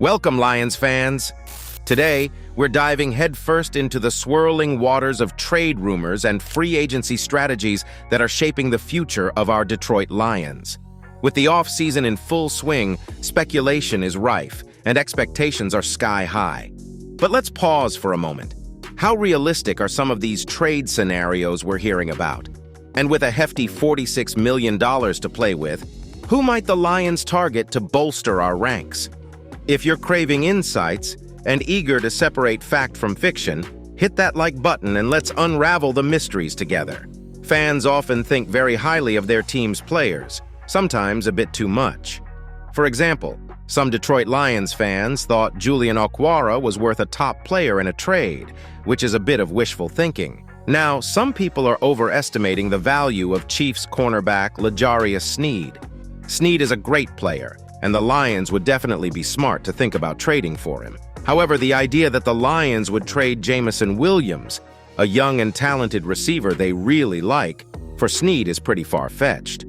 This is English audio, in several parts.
Welcome, Lions fans. Today, we're diving headfirst into the swirling waters of trade rumors and free agency strategies that are shaping the future of our Detroit Lions. With the off-season in full swing, speculation is rife, and expectations are sky-high. But let's pause for a moment. How realistic are some of these trade scenarios we're hearing about? And with a hefty $46 million to play with, who might the Lions target to bolster our ranks? If you're craving insights and eager to separate fact from fiction, hit that like button and let's unravel the mysteries together. Fans often think very highly of their team's players, sometimes a bit too much. For example, some Detroit Lions fans thought Julian Okwara was worth a top player in a trade, which is a bit of wishful thinking. Now, some people are overestimating the value of Chiefs cornerback Sneed. Sneed is a great player, and the Lions would definitely be smart to think about trading for him. However, the idea that the Lions would trade Jameson, a young and talented receiver they really like, for Sneed is pretty far-fetched.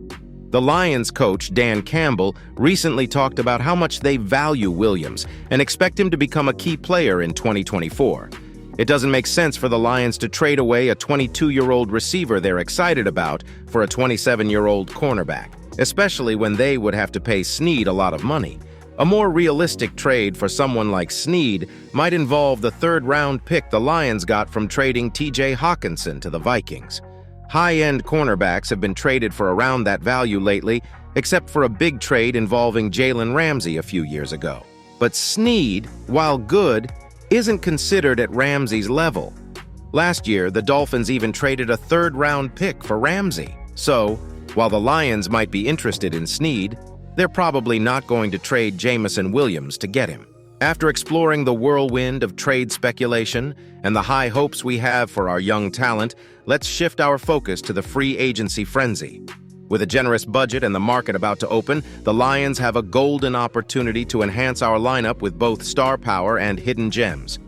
The Lions coach, Dan Campbell, recently talked about how much they value Williams and expect him to become a key player in 2024. It doesn't make sense for the Lions to trade away a 22-year-old receiver they're excited about for a 27-year-old cornerback, especially when they would have to pay Sneed a lot of money. A more realistic trade for someone like Sneed might involve the third-round pick the Lions got from trading T.J. Hawkinson to the Vikings. High-end cornerbacks have been traded for around that value lately, except for a big trade involving Jalen a few years ago. But Sneed, while good, isn't considered at Ramsey's level. Last year, the Dolphins even traded a third-round pick for Ramsey. So, while the Lions might be interested in Sneed, they're probably not going to trade Jameson to get him. After exploring the whirlwind of trade speculation and the high hopes we have for our young talent, let's shift our focus to the free agency frenzy. With a generous budget and the market about to open, the Lions have a golden opportunity to enhance our lineup with both star power and hidden gems.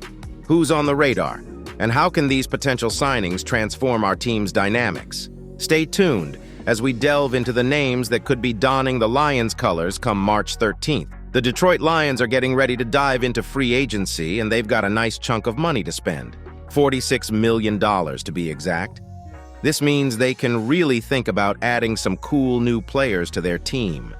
Who's on the radar? And how can these potential signings transform our team's dynamics? Stay tuned as we delve into the names that could be donning the Lions colors come March 13th. The Detroit Lions are getting ready to dive into free agency, and they've got a nice chunk of money to spend. $46 million to be exact. This means they can really think about adding some cool new players to their team.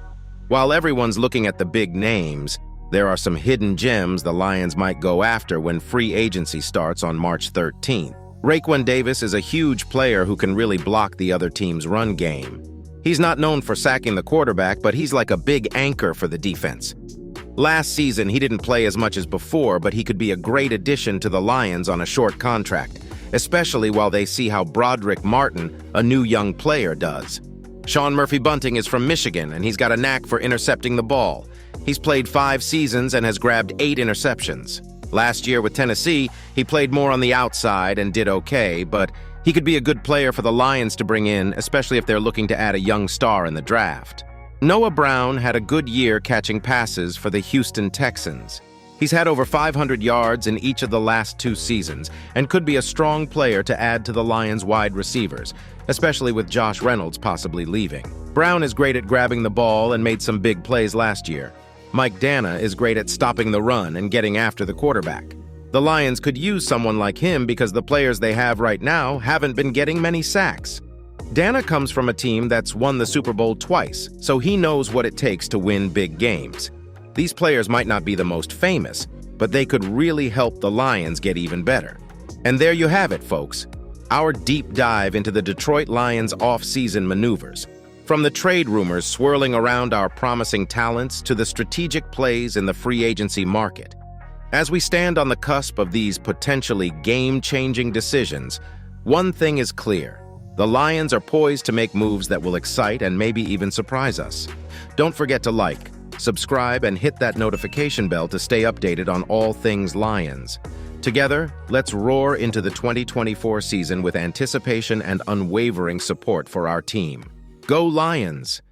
While everyone's looking at the big names, there are some hidden gems the Lions might go after when free agency starts on March 13th. Raekwon Davis is a huge player who can really block the other team's run game. He's not known for sacking the quarterback, but he's like a big anchor for the defense. Last season, he didn't play as much as before, but he could be a great addition to the Lions on a short contract, especially while they see how Broderick Martin, a new young player, does. Sean Murphy-Bunting is from Michigan, and he's got a knack for intercepting the ball. He's played 5 seasons and has grabbed 8 interceptions. Last year with Tennessee, he played more on the outside and did okay, but he could be a good player for the Lions to bring in, especially if they're looking to add a young star in the draft. Noah Brown had a good year catching passes for the Houston Texans. He's had over 500 yards in each of the last 2 seasons and could be a strong player to add to the Lions' wide receivers, especially with Josh Reynolds possibly leaving. Brown is great at grabbing the ball and made some big plays last year. Mike Dana is great at stopping the run and getting after the quarterback. The Lions could use someone like him because the players they have right now haven't been getting many sacks. Dana comes from a team that's won the Super Bowl twice, so he knows what it takes to win big games. These players might not be the most famous, but they could really help the Lions get even better. And there you have it, folks. Our deep dive into the Detroit Lions off-season maneuvers. From the trade rumors swirling around our promising talents to the strategic plays in the free agency market. As we stand on the cusp of these potentially game-changing decisions, one thing is clear. The Lions are poised to make moves that will excite and maybe even surprise us. Don't forget to like, subscribe, and hit that notification bell to stay updated on all things Lions. Together, let's roar into the 2024 season with anticipation and unwavering support for our team. Go Lions!